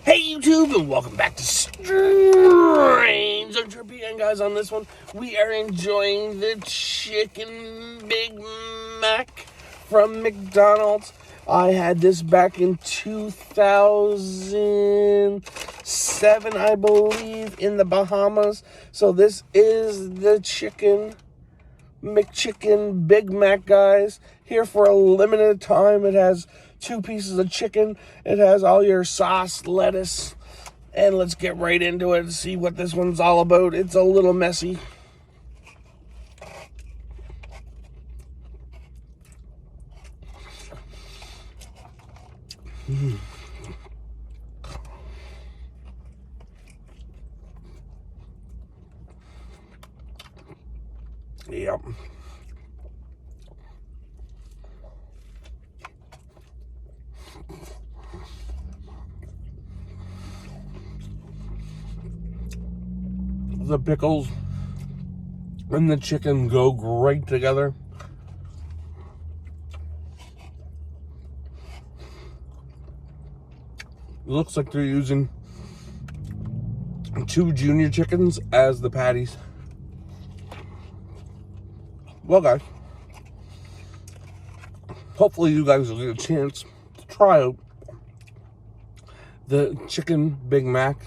Hey YouTube, and welcome back to Strange and Trippy. And guys, on this one, we are enjoying the Chicken Big Mac from McDonald's. I had this back in 2007, I believe, in the Bahamas. So this is the McChicken Big Mac, guys. Here for a limited time. It has 2 pieces of chicken. It has all your sauce, lettuce, and let's get right into it and see what this one's all about. It's a little messy. Yep. The pickles and the chicken go great together. It looks like they're using 2 junior chickens as the patties. Well, guys, hopefully you guys will get a chance to try out the Chicken Big Mac.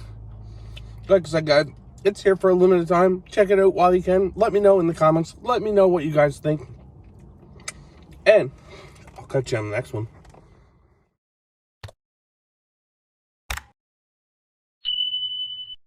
Like I said, guys, it's here for a limited time. Check it out while you can. Let me know in the comments. Let me know what you guys think. And I'll catch you on the next one.